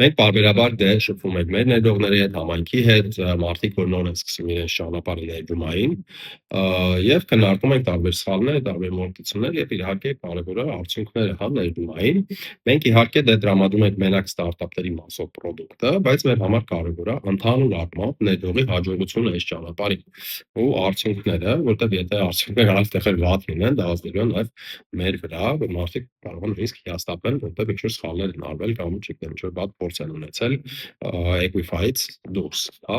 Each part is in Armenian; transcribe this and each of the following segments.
Մենք պարբերաբար դե շփվում ենք մեր ներդրողների հետ, համայնքի հետ, մարդիկ, որ նոր են սկսում իրենց ճանապարհը ներդրումային, եւ քննարկում ենք տարբեր սխալներ, տարբեր մոտեցումներ եւ իհարկե կարեւորը արդյունքները, հա, ներդրումային։ Մենք իհարկե դե տրամադրում ենք մենակ ստարտափների մասով պրոդուկտը, բայց մեր համար կարեւոր է ընդհանուր առմամբ ներդրողի հաջողությունը այս ճանապարհին ու արդյունքները, որտեղ եթե արդյունքները այստեղ վատ լինեն, դա ազդելու է նաեւ մեր վրա, որ մարդիկ կարող են նույնիսկ հիասթափվել, որտեղ ինչ-որ սխալներ են արվել կամ չգիտեմ, ինչ-որ վատ փորձ են ունեցել Equify-ից դուրս, հա։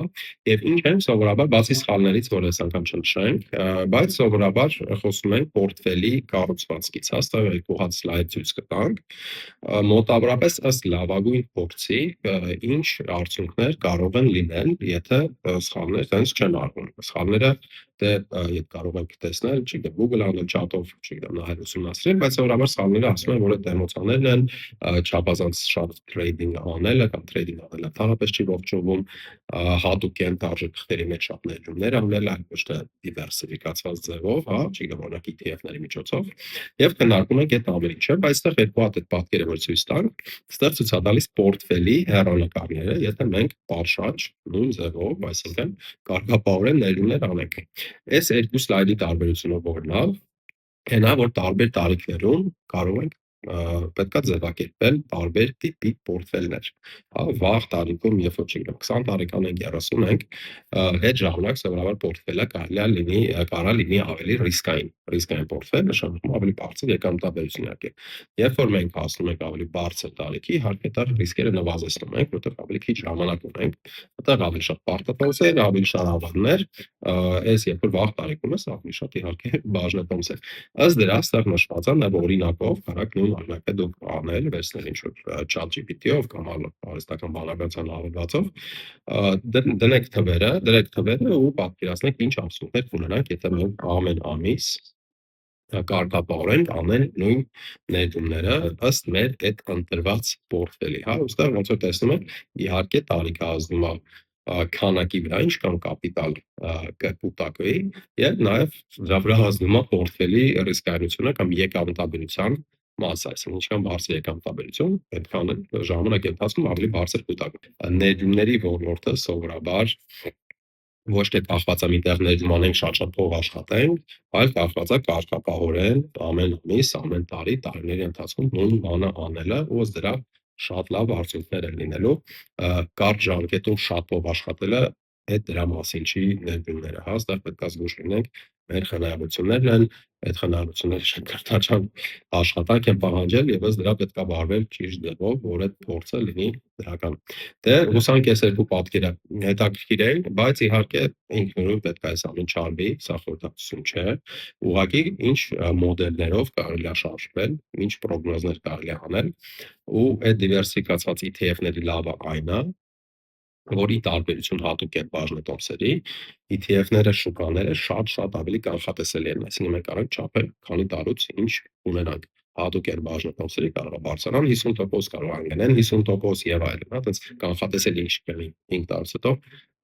Եվ ինչ են սովորաբար բացի սխալներից, որ այս անգամ չնշենք, բայց սովորաբար խոսում ենք պորտֆելի կառուցվածքից, հա, ստեղ երկու հատ սլայդ ցույց կտանք, մոտավորապես ըստ լավագույն փորձի, ինչ արդյունքներ կարող են լինել, եթե սխալներ տենց չեն արվում։ Սխալները դե եթե կարող եք տեսնել, չգիտեմ, Google անել chat-ով, չգիտեմ, նայել ուսումնասիրել, բայց սովորաբար սխալները ասում են, որ այդ էմոցիաներն են, չափազանց շատ trading անելը կամ trading անելը ընդհանրապես չի ողջունվում, հատուկ են արժեքների մեջ շատ ներդրումներ անելը, ոչ թե դիվերսիֆիկացված ձևով, հա, չգիտեմ, օրինակ ETF-ների միջոցով, եւ քննարկում ենք այդ ամենը, չէ՞, բայց այստեղ երկու հատ այդ պատկերը որ ցույց տանք, այստեղ ցույց է տալիս պորտֆելի հեռանկարները, եթե մենք պատշաճ նույն ձևով, այսինքն կարգապահորեն ներդրումներ անենք։ Այս երկու սլայդի տարբերությունը որն է, հենա որ տարբեր տարիքներում կարող ենք պետքա ձևակերպել տարբեր տիպի պորտֆելներ, հա, վաղ տարիքում, երբ որ չգիտեմ 20 տարեկան ենք, 30 ենք, այդ ժամանակ սովորաբար պորտֆելը կարա լինի ավելի ռիսկային պորտֆել, նշանակում ավելի բարձր եկամտաբերություն իհարկե։ Երբ որ մենք հասնում ենք ավելի բարձր տարիքի, իհարկե դա ռիսկերը նվազեցնում ենք, որտեղ ավելի քիչ ժամանակ ունենք, այդտեղ ավելի շատ պարտատոմսեր, ավելի շատ ավանդներ, այս երբ որ վաղ տարիքում ես, ավելի շատ իհարկե բաժնետոմսեր։ Ըստ դրա ստեղ նշված է նաև օրինակով կարաք նույն օրինակը դուք անել, վերցնել ինչ-որ ChatGPT-ով կամ արհեստական բանականության հավելվածով, դրեք թվերը ու պատկերացնեք ինչ արդյունքներ կունենանք, եթե մենք ամեն ամիս կարգապահորեն անեն նույն ներդրումները ըստ մեր այդ ընտրված պորտֆելի, հա, ուստեղ ոնց որ տեսնում եք, իհարկե տարիքը ազդում է քանակի վրա, ինչքան կապիտալ կկուտակվի եւ նաեւ դրա վրա ազդում է պորտֆելի ռիսկայնությունը կամ եկամտաբերության մասը, այսինքն ինչքան բարձր եկամտաբերություն, այդքան ժամանակի ընթացքում ավելի բարձր կուտակ։ Ներդրումների ոլորտը սովորաբար ոչ թե կախված է միտեղ ներդրում անենք շատ փող աշխատենք, այլ կախված է կարգապահորեն ամեն ամիս, ամեն տարի, տարիների ընթացքում նույն բանը անելը, ու ըստ դրա շատ լավ արդյունքներ են լինելու, կարճ ժամկետում շատ փող աշխատելը այդ դրա մասին չի ներդրումները, հա, այստեղ պետք է զգուշ լինենք, մեր խնայողություններն են, այդ խնայողությունները շնչառտաճան աշխատանք են պահանջել եւ ըստ դրա պետք է վարվել ճիշտ ձևով, որ այդ փորձը լինի դրական։ Դե հուսանք այս երկու պատկերը հետաքրքիր են, բայց իհարկե ինքնուրույն պետք է այս ամեն չարվի, սա խորհրդակցություն չէ։ Ուղղակի ինչ մոդելներով կարելի է շարժվել, ինչ պրոգնոզներ կարելի է անել, ու այդ դիվերսիֆիկացված ETF-ների լավը այն է, որի տարբերություն հատուկ է բաժնետոմսերի, ETF-ները, շուկաները շատ ավելի կանխատեսելի են, այսինքն մենք կարող ենք չափել քանի տարուց ինչ ունենանք, հատուկ են բաժնետոմսերի կարող է բարձրանան 50%, կարող է անկենեն 50% եւ այլն, հա, այդպես կանխատեսելի ինչ կլինի 5 տարուց հետո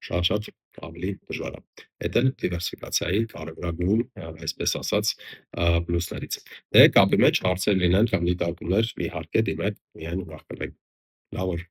շատ ավելի դժվար է։ Դա էլ դիվերսիֆիկացիայի կարևորագույն, այսպես ասած, պլյուսներից։ Դե կապի մեջ հարցեր լինեն կամ դիտարկումներ, իհարկե դիմեք, միայն ուրախ կլինենք։ Լավ օր։